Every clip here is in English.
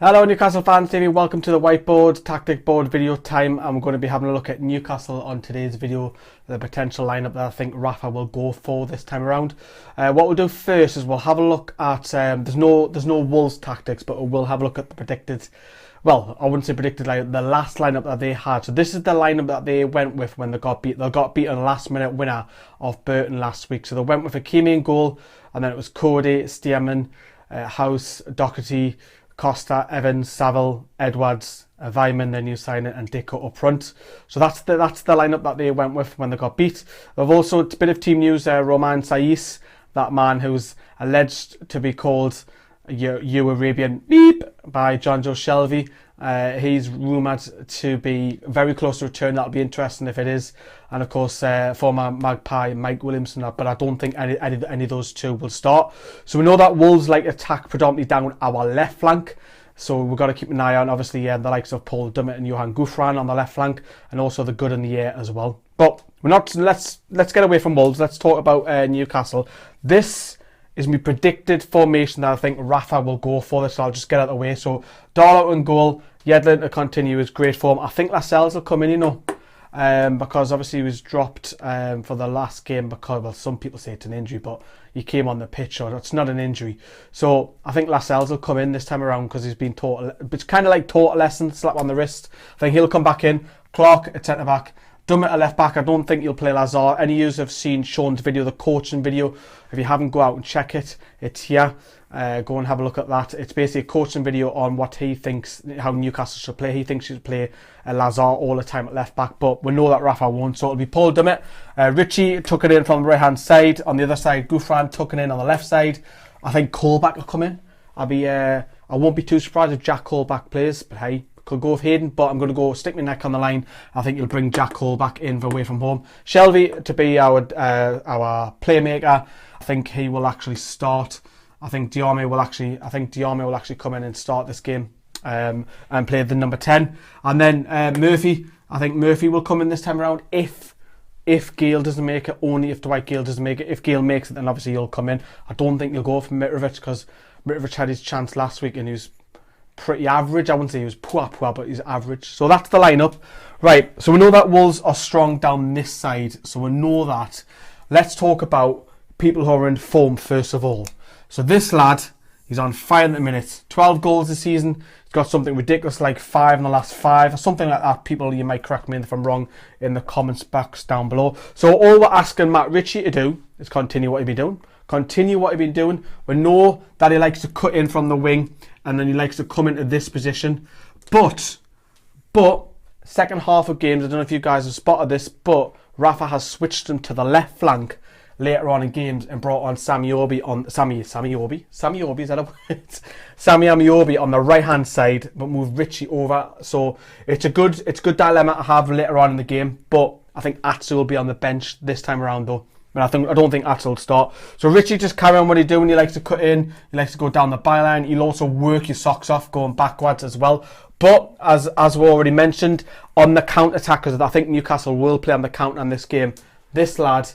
Hello Newcastle fans, Davey. Welcome to the whiteboard tactic board video time, and we're going to be having a look at Newcastle on today's video, the potential lineup that I think Rafa will go for this time around. What we'll do first is we'll have a look at there's no Wolves tactics, but we'll have a look at the predicted, well, I wouldn't say predicted, like the last lineup that they had. So this is the lineup that they went with when they got beat. They got beaten last minute winner of Burton last week. So they went with Hakimi in goal, and then it was Cody, Stearman, House, Doherty, Costa, Evans, Saville, Edwards, Vyman, their new signing, and Dicko up front. So that's the lineup that they went with when they got beat. They've also, a bit of team news, Roman Saiss, that man who's alleged to be called You Arabian Beep by John Joe Shelby. He's rumoured to be very close to return. That'll be interesting if it is. And of course, former Magpie Mike Williamson, but I don't think any of those two will start. So we know that Wolves like attack predominantly down our left flank. So we've got to keep an eye on, obviously, the likes of Paul Dummett and Johan Gouffran on the left flank, and also the good in the air as well. But we're not. Let's get away from Wolves. Let's talk about Newcastle. This is my predicted formation that I think Rafa will go for this. So I'll just get out of the way. So Darlow in goal, Yedlin to continue his great form. I think Lascelles will come in, because obviously he was dropped for the last game because, well, some people say it's an injury, but he came on the pitch, so it's not an injury. So I think Lascelles will come in this time around because he's been taught. It's kind of like taught a lesson, slap on the wrist. I think he'll come back in. Clark at centre back. Dummett at left back. I don't think he'll play Lazar. Any of you have seen Sean's video, the coaching video. If you haven't, go out and check it. It's here. Go and have a look at that. It's basically a coaching video on what he thinks, how Newcastle should play. He thinks he should play Lazar all the time at left back, but we know that Rafa won't, so it'll be Paul Dummett. Richie took it in from the right hand side. On the other side, Gouffran took it in on the left side. I think Colback will come in. I won't be too surprised if Jack Colback plays, but hey, could go with Hayden, but I'm going to go stick my neck on the line. I think you'll bring Jack Colback in for away from home. Shelby to be our playmaker. I think he will actually start. I think Diarme will actually come in and start this game and play the number 10. And then Murphy. I think Murphy will come in this time around if Gale doesn't make it. Only if Dwight Gale doesn't make it. If Gale makes it, then obviously he'll come in. I don't think he'll go for Mitrovic because Mitrovic had his chance last week and he was pretty average. I wouldn't say he was poor, but he's average. So that's the lineup. Right, so we know that Wolves are strong down this side. So we know that. Let's talk about people who are in form first of all. So this lad, he's on fire at the minute. 12 goals this season. He's got something ridiculous like 5 in the last 5 or something like that. People, you might correct me if I'm wrong in the comments box down below. So all we're asking Matt Ritchie to do is continue what he's been doing. Continue what he's been doing. We know that he likes to cut in from the wing and then he likes to come into this position. But second half of games, I don't know if you guys have spotted this, but Rafa has switched him to the left flank later on in games and brought on Sammy Amiobi, is that a word? Sammy Amiobi on the right hand side, but moved Richie over. So it's a good dilemma to have later on in the game. But I think Atsu will be on the bench this time around though. But I don't think Atsu will start. So Richie just carry on what he's doing. He likes to cut in. He likes to go down the byline. He'll also work your socks off going backwards as well. But as we already mentioned, on the counter-attackers, I think Newcastle will play on the counter in this game. This lad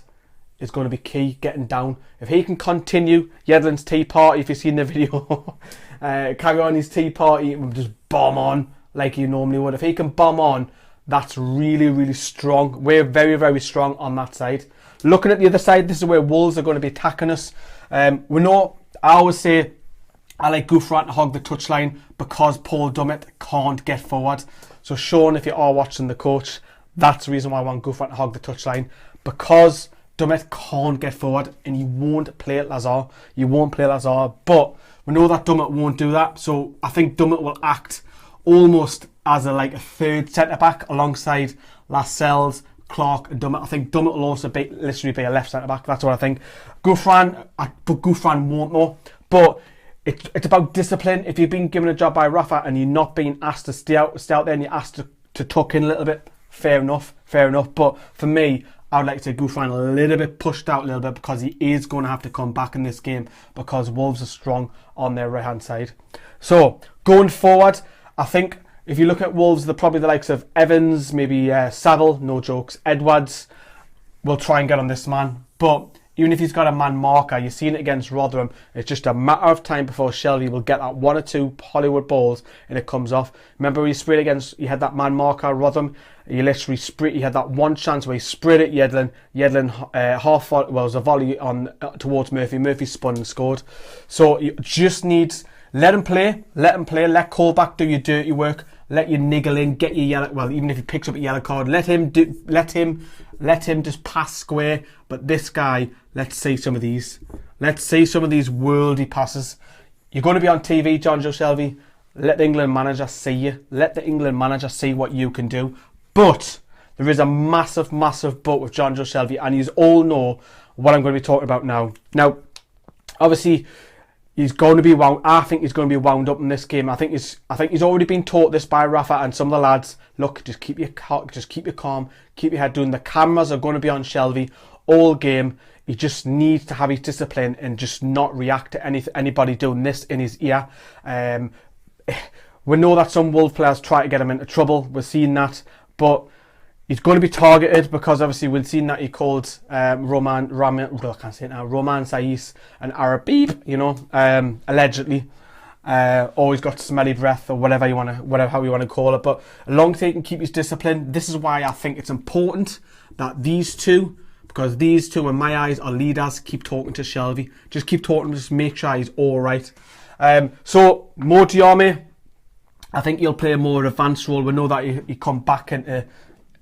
is going to be key, getting down. If he can continue Yedlin's tea party, if you've seen the video, carry on his tea party and just bomb on like you normally would. If he can bomb on, that's really, really strong. We're very, very strong on that side. Looking at the other side, this is where Wolves are going to be attacking us. We know, I always say, I like Gouffran to hog the touchline because Paul Dummett can't get forward. So Sean, if you are watching the coach, that's the reason why I want Gouffran to hog the touchline, because Dummett can't get forward and you won't play it Lazar. You won't play Lazar, but we know that Dummett won't do that. So I think Dummett will act almost as a third centre-back alongside Lascelles, Clark and Dummett. I think Dummett will also literally be a left centre-back. That's what I think. Gouffran won't know. But it's about discipline. If you've been given a job by Rafa and you're not being asked to stay out there and you're asked to tuck in a little bit, fair enough. But for me, I would like to see Gouffran a little bit pushed out a little bit because he is going to have to come back in this game because Wolves are strong on their right-hand side. So, going forward, I think if you look at Wolves, they're probably the likes of Evans, maybe Saville, no jokes, Edwards will try and get on this man. But even if he's got a man marker, you've seen it against Rotherham, it's just a matter of time before Shelvey will get that 1 or 2 Hollywood balls and it comes off. Remember he sprayed against, he had that man marker Rotherham, he literally sprayed, he had that one chance where he sprayed it Yedlin half, well, it was a volley on towards Murphy, Murphy spun and scored. So you just need, let him play, let Colback do your dirty work, let you niggle in, get your yellow, well, even if he picks up a yellow card, let him just pass square. But this guy, let's see some of these worldy passes. You're going to be on TV, Jonjo Shelvey. Let the England manager see you. Let the England manager see what you can do. But there is a massive but with Jonjo Shelvey, and you all know what I'm going to be talking about now. Now, obviously, he's going to be wound. I think he's going to be wound up in this game. I think he's already been taught this by Rafa and some of the lads. Look, just keep your calm, keep your head down. The cameras are going to be on Shelvey all game. He just needs to have his discipline and just not react to anybody doing this in his ear. We know that some Wolves players try to get him into trouble. We're seeing that, but he's going to be targeted because obviously we've seen that he called Roman Saiz an Arabib, you know, allegedly. Always got smelly breath or whatever you want to call it. But as long as he can keep his discipline, this is why I think it's important that these two, because these two in my eyes are leaders, keep talking to Shelvey. Just keep talking, just make sure he's all right. So Mo Diarmi, I think he'll play a more advanced role. We know that he come back into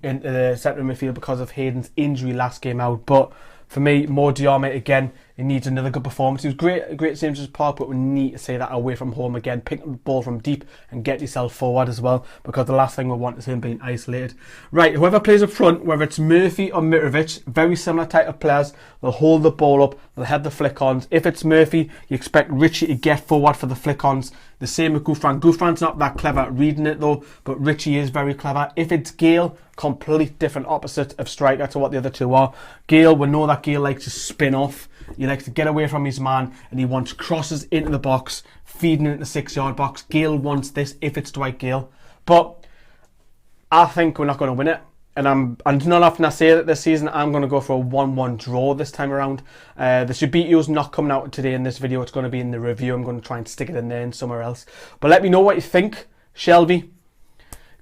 the centre midfield because of Hayden's injury last game out. But for me, Mo Diarmi, again, he needs another good performance. He was great at St James's Park, but we need to say that away from home again. Pick up the ball from deep and get yourself forward as well, because the last thing we want is him being isolated. Right, whoever plays up front, whether it's Murphy or Mitrovic, very similar type of players. They'll hold the ball up, they'll have the flick-ons. If it's Murphy, you expect Richie to get forward for the flick-ons. The same with Gouffran. Gouffran's not that clever at reading it though, but Richie is very clever. If it's Gale, complete different opposite of striker to what the other two are. Gale, we know that Gale likes to spin off. He likes to get away from his man and he wants crosses into the box, feeding into the 6-yard box. Gale wants this if it's Dwight Gale. But I think we're not going to win it. And not often I say that this season. I'm going to go for a 1-1 draw this time around. The Subitio's not coming out today in this video. It's going to be in the review. I'm going to try and stick it in there and somewhere else. But let me know what you think. Shelvey,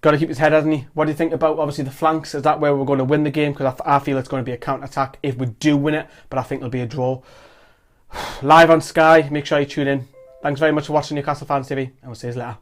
got to keep his head, hasn't he? What do you think about, obviously, the flanks? Is that where we're going to win the game? Because I feel it's going to be a counter-attack if we do win it. But I think it'll be a draw. Live on Sky. Make sure you tune in. Thanks very much for watching Newcastle Fans TV. And we'll see you later.